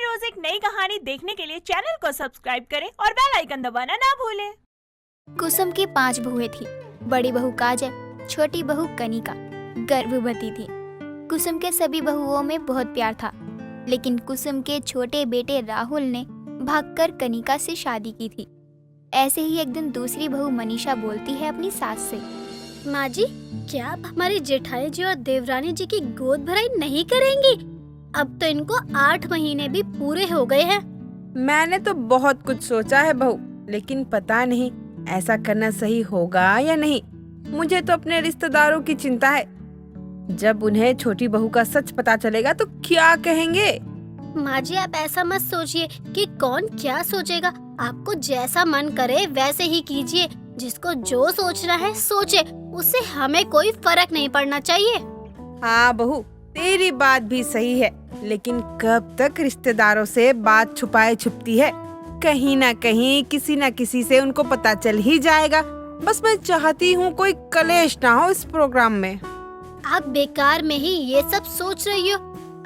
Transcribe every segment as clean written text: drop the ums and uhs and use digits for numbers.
हर रोज एक नई कहानी देखने के लिए चैनल को सब्सक्राइब करें और बेल आइकन दबाना ना भूलें। कुसुम की 5 बहुएं थी। बड़ी बहू काजल, छोटी बहू कनिका गर्भवती थी। कुसुम के सभी बहुओं में बहुत प्यार था, लेकिन कुसुम के छोटे बेटे राहुल ने भागकर कनिका से शादी की थी। ऐसे ही एक दिन दूसरी बहू मनीषा बोलती है अपनी सास से, माँ जी, क्या आप हमारी जेठानी जी और देवरानी जी की गोद भराई नहीं करेंगी? अब तो इनको 8 महीने भी पूरे हो गए हैं। मैंने तो बहुत कुछ सोचा है बहू, लेकिन पता नहीं ऐसा करना सही होगा या नहीं। मुझे तो अपने रिश्तेदारों की चिंता है। जब उन्हें छोटी बहू का सच पता चलेगा तो क्या कहेंगे? माँ जी, आप ऐसा मत सोचिए कि कौन क्या सोचेगा। आपको जैसा मन करे वैसे ही कीजिए। जिसको जो सोचना है सोचे, उससे हमें कोई फर्क नहीं पड़ना चाहिए। हाँ बहू, तेरी बात भी सही है, लेकिन कब तक रिश्तेदारों से बात छुपाए छुपती है? कहीं ना कहीं किसी न किसी से उनको पता चल ही जाएगा। बस मैं चाहती हूँ कोई कलेश ना हो इस प्रोग्राम में। आप बेकार में ही ये सब सोच रही हो।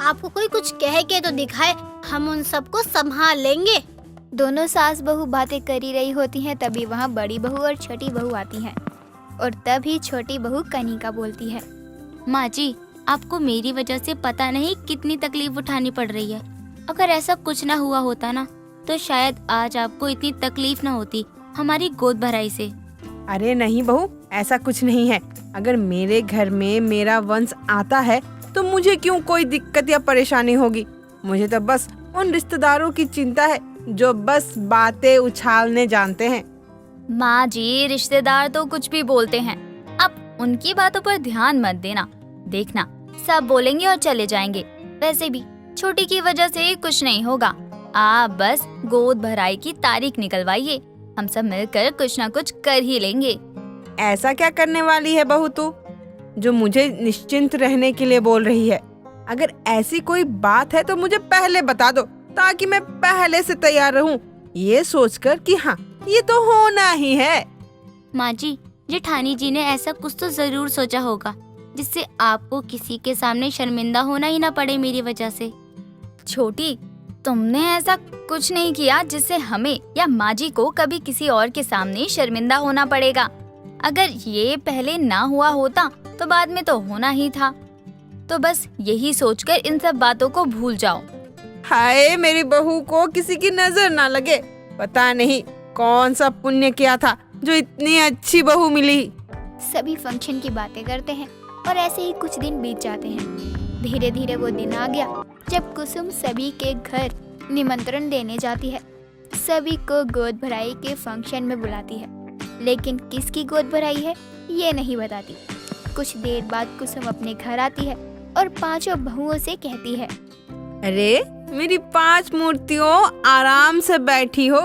आपको कोई कुछ कह के तो दिखाए, हम उन सबको संभाल लेंगे। दोनों सास बहू बातें कर ही रही होती हैं, तभी वहाँ बड़ी बहू और छोटी बहू आती हैं। और तभी छोटी बहू कनिका बोलती है, माँ जी, आपको मेरी वजह से पता नहीं कितनी तकलीफ उठानी पड़ रही है। अगर ऐसा कुछ ना हुआ होता ना, तो शायद आज आपको इतनी तकलीफ ना होती हमारी गोद भराई से। अरे नहीं बहू, ऐसा कुछ नहीं है। अगर मेरे घर में मेरा वंश आता है तो मुझे क्यों कोई दिक्कत या परेशानी होगी? मुझे तो बस उन रिश्तेदारों की चिंता है जो बस बातें उछालने जानते हैं। माँ जी, रिश्तेदार तो कुछ भी बोलते हैं, अब उनकी बातों पर ध्यान मत देना। देखना, सब बोलेंगे और चले जाएंगे। वैसे भी छोटी की वजह से कुछ नहीं होगा। आप बस गोद भराई की तारीख निकलवाइए, हम सब मिलकर कुछ ना कुछ कर ही लेंगे। ऐसा क्या करने वाली है बहू तू, जो मुझे निश्चिंत रहने के लिए बोल रही है? अगर ऐसी कोई बात है तो मुझे पहले बता दो, ताकि मैं पहले से तैयार रहूं, ये सोचकर कि हाँ, ये तो होना ही है। माँ जी, जेठानी जी ने ऐसा कुछ तो जरूर सोचा होगा, जिससे आपको किसी के सामने शर्मिंदा होना ही ना पड़े मेरी वजह से। छोटी, तुमने ऐसा कुछ नहीं किया जिससे हमें या माँ जी को कभी किसी और के सामने शर्मिंदा होना पड़ेगा। अगर ये पहले ना हुआ होता तो बाद में तो होना ही था। तो बस यही सोचकर इन सब बातों को भूल जाओ। हाय, मेरी बहू को किसी की नजर ना लगे। पता नहीं कौन सा पुण्य किया था जो इतनी अच्छी बहू मिली। सभी फंक्शन की बातें करते हैं और ऐसे ही कुछ दिन बीत जाते हैं। धीरे धीरे वो दिन आ गया जब कुसुम सभी के घर निमंत्रण देने जाती है। सभी को गोद भराई के फंक्शन में बुलाती है, लेकिन किसकी गोद भराई है ये नहीं बताती। कुछ देर बाद कुसुम अपने घर आती है और 5 बहुओं से कहती है, अरे मेरी 5 मूर्तियों, आराम से बैठी हो।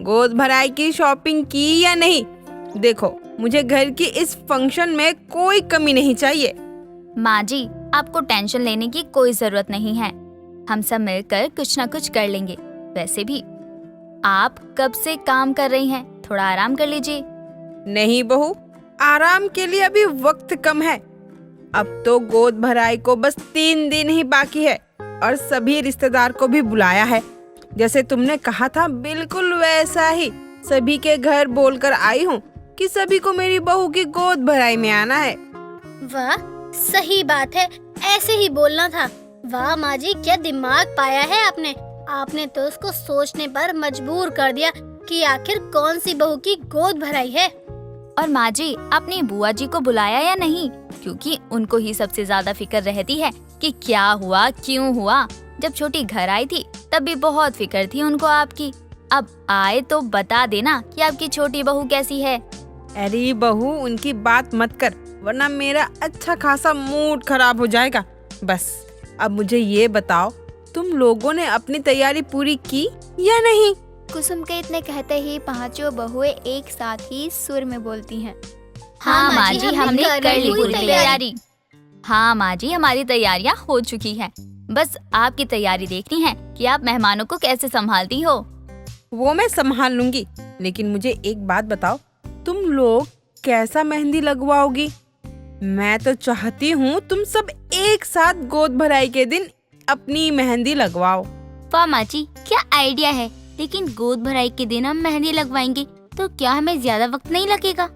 गोद भराई की शॉपिंग की या नहीं? देखो, मुझे घर की इस फंक्शन में कोई कमी नहीं चाहिए। माँ जी, आपको टेंशन लेने की कोई जरूरत नहीं है। हम सब मिलकर कुछ ना कुछ कर लेंगे। वैसे भी आप कब से काम कर रही हैं, थोड़ा आराम कर लीजिए। नहीं बहू, आराम के लिए अभी वक्त कम है। अब तो गोद भराई को बस 3 दिन ही बाकी है और सभी रिश्तेदार को भी बुलाया है। जैसे तुमने कहा था, बिल्कुल वैसा ही सभी के घर बोलकर आई हूँ कि सभी को मेरी बहू की गोद भराई में आना है। वाह, सही बात है, ऐसे ही बोलना था। वाह माँ जी, क्या दिमाग पाया है आपने। आपने तो उसको सोचने पर मजबूर कर दिया कि आखिर कौन सी बहू की गोद भराई है। और माँ जी, आपने बुआ जी को बुलाया या नहीं? क्योंकि उनको ही सबसे ज्यादा फिक्र रहती है कि क्या हुआ, क्यों हुआ। जब छोटी घर आई थी तब भी बहुत फिक्र थी उनको आपकी। अब आए तो बता देना कि आपकी छोटी बहू कैसी है। अरे बहू, उनकी बात मत कर, वरना मेरा अच्छा खासा मूड खराब हो जाएगा। बस अब मुझे ये बताओ, तुम लोगों ने अपनी तैयारी पूरी की या नहीं? कुसुम के इतने कहते ही 5 बहुएं एक साथ ही सुर में बोलती हैं, हाँ माँ जी, हमने कर ली पूरी तैयारी। हाँ माँ जी, हमारी तैयारियाँ हो चुकी हैं। बस आपकी तैयारी देखनी है कि आप मेहमानों को कैसे संभालती हो। वो मैं संभाल लूंगी, लेकिन मुझे एक बात बताओ, तुम लोग कैसा मेहंदी लगवाओगी? मैं तो चाहती हूँ तुम सब एक साथ गोद भराई के दिन अपनी मेहंदी लगवाओ। वाह माँ जी, क्या आइडिया है। लेकिन गोद भराई के दिन हम मेहंदी लगवाएंगे तो क्या हमें ज्यादा वक्त नहीं लगेगा?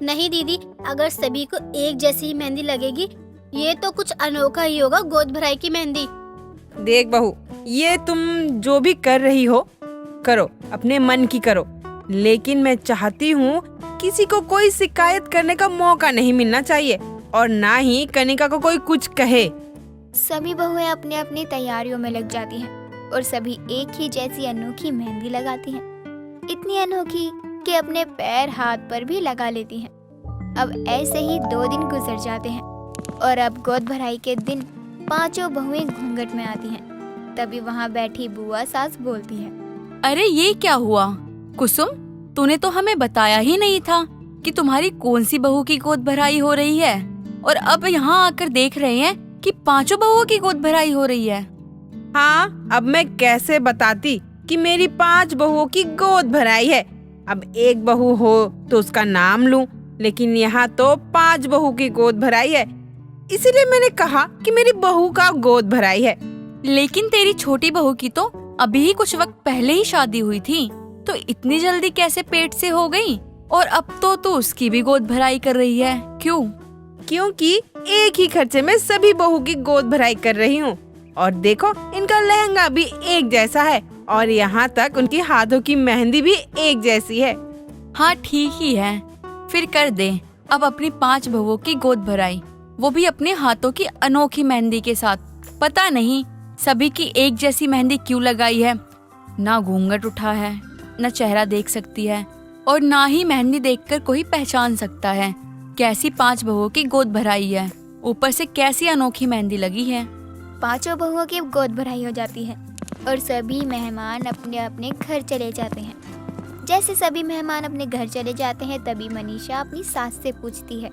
नहीं दीदी, अगर सभी को एक जैसी ही मेहंदी लगेगी, ये तो कुछ अनोखा ही होगा गोद भराई की मेहंदी। देख बहू, ये तुम जो भी कर रही हो करो, अपने मन की करो, लेकिन मैं चाहती हूँ किसी को कोई शिकायत करने का मौका नहीं मिलना चाहिए और ना ही कनिका को कोई कुछ कहे। सभी बहुएं अपनी अपनी तैयारियों में लग जाती हैं और सभी एक ही जैसी अनोखी मेहंदी लगाती हैं, इतनी अनोखी कि अपने पैर हाथ पर भी लगा लेती हैं। अब ऐसे ही 2 दिन गुजर जाते हैं और अब गोद भराई के दिन 5 बहुएं घूंघट में आती हैं। तभी वहाँ बैठी बुआ सास बोलती है, अरे ये क्या हुआ कुसुम, तूने तो हमें बताया ही नहीं था कि तुम्हारी कौन सी बहू की गोद भराई हो रही है, और अब यहाँ आकर देख रहे हैं कि 5 बहुओं की गोद भराई हो रही है। हाँ, अब मैं कैसे बताती कि मेरी 5 बहुओं की गोद भराई है। अब एक बहू हो तो उसका नाम लूं, लेकिन यहाँ तो 5 बहू की गोद भराई है, इसीलिए मैंने कहा कि मेरी बहू का गोद भराई है। लेकिन तेरी छोटी बहू की तो अभी ही कुछ वक्त पहले ही शादी हुई थी, तो इतनी जल्दी कैसे पेट से हो गई, और अब तो तू उसकी भी गोद भराई कर रही है, क्यों? क्योंकि एक ही खर्चे में सभी बहू की गोद भराई कर रही हूँ। और देखो, इनका लहंगा भी एक जैसा है और यहाँ तक उनकी हाथों की मेहंदी भी एक जैसी है। हाँ ठीक ही है, फिर कर दे अब अपनी 5 बहुओं की गोद भराई, वो भी अपने हाथों की अनोखी मेहंदी के साथ। पता नहीं सभी की एक जैसी मेहंदी क्यों लगाई है, ना घूंघट उठा है, न चेहरा देख सकती है, और ना ही मेहंदी देखकर कोई पहचान सकता है कैसी 5 बहुओं की गोद भराई है। ऊपर से कैसी अनोखी मेहंदी लगी है। 5 बहुओं की गोद भराई हो जाती है और सभी मेहमान अपने अपने घर चले जाते हैं। जैसे सभी मेहमान अपने घर चले जाते हैं, तभी मनीषा अपनी सास से पूछती है,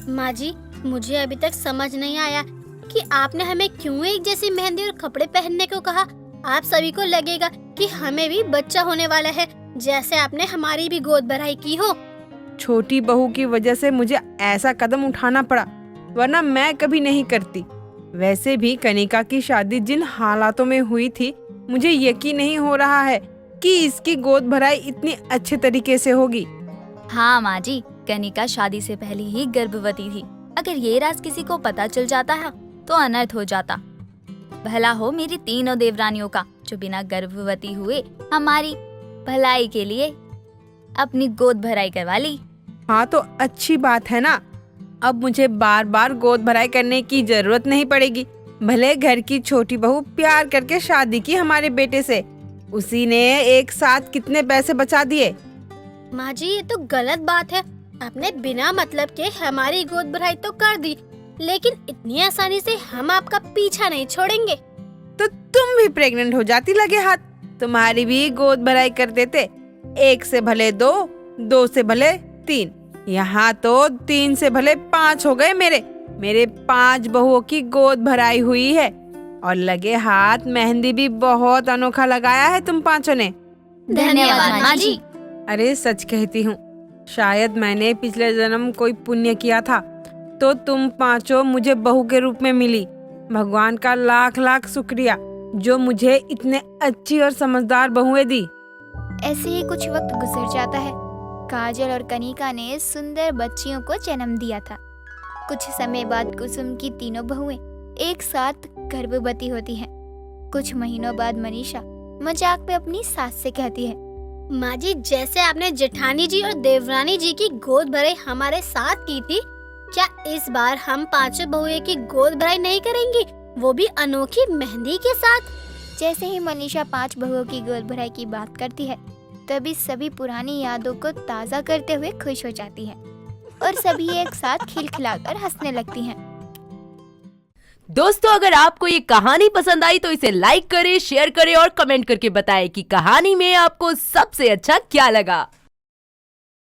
माँ जी, मुझे अभी तक समझ नहीं आया कि आपने हमें क्यों एक जैसी मेहंदी और कपड़े पहनने को कहा। आप सभी को लगेगा कि हमें भी बच्चा होने वाला है, जैसे आपने हमारी भी गोद भराई की हो। छोटी बहू की वजह से मुझे ऐसा कदम उठाना पड़ा, वरना मैं कभी नहीं करती। वैसे भी कनिका की शादी जिन हालातों में हुई थी, मुझे यकीन नहीं हो रहा है कि इसकी गोद भराई इतनी अच्छे तरीके से होगी। हाँ माँ जी, कनिका शादी से पहले ही गर्भवती थी। अगर ये राज किसी को पता चल जाता है तो अनर्थ हो जाता। भला हो मेरी 3 देवरानियों का, जो बिना गर्भवती हुए हमारी भलाई के लिए अपनी गोद भराई करवा ली। हाँ तो अच्छी बात है ना, अब मुझे बार बार गोद भराई करने की जरूरत नहीं पड़ेगी। भले घर की छोटी बहू प्यार करके शादी की हमारे बेटे से, उसी ने एक साथ कितने पैसे बचा दिए। माँ जी, ये तो गलत बात है। आपने बिना मतलब के हमारी गोद भराई तो कर दी, लेकिन इतनी आसानी से हम आपका पीछा नहीं छोड़ेंगे। तो तुम भी प्रेग्नेंट हो जाती लगे हाथ, तुम्हारी भी गोद भराई कर देते। 1 से भले 2, 2 से भले 3, यहाँ तो 3 से भले 5 हो गए। मेरे 5 बहुओं की गोद भराई हुई है, और लगे हाथ मेहंदी भी बहुत अनोखा लगाया है तुम 5 ने। धन्यवाद माँ जी। अरे सच कहती हूँ, शायद मैंने पिछले जन्म कोई पुण्य किया था, तो तुम 5 मुझे बहू के रूप में मिली। भगवान का लाख लाख शुक्रिया जो मुझे इतने अच्छी और समझदार बहुएं दी। ऐसे ही कुछ वक्त गुजर जाता है। काजल और कनिका ने सुंदर बच्चियों को जन्म दिया था। कुछ समय बाद कुसुम की 3 बहुएं एक साथ गर्भवती होती हैं। कुछ महीनों बाद मनीषा मजाक में अपनी सास से कहती है, माँ जी, जैसे आपने जेठानी जी और देवरानी जी की गोद भराई हमारे साथ की थी, क्या इस बार हम 5 बहुएं की गोद भराई नहीं करेंगी, वो भी अनोखी मेहंदी के साथ? जैसे ही मनीषा 5 बहुओं की गोद भराई की बात करती है, तभी सभी पुरानी यादों को ताज़ा करते हुए खुश हो जाती हैं और सभी एक साथ खिलखिलाकर हंसने लगती हैं। दोस्तों, अगर आपको ये कहानी पसंद आई तो इसे लाइक करें, शेयर करें और कमेंट करके बताएं कि कहानी में आपको सबसे अच्छा क्या लगा।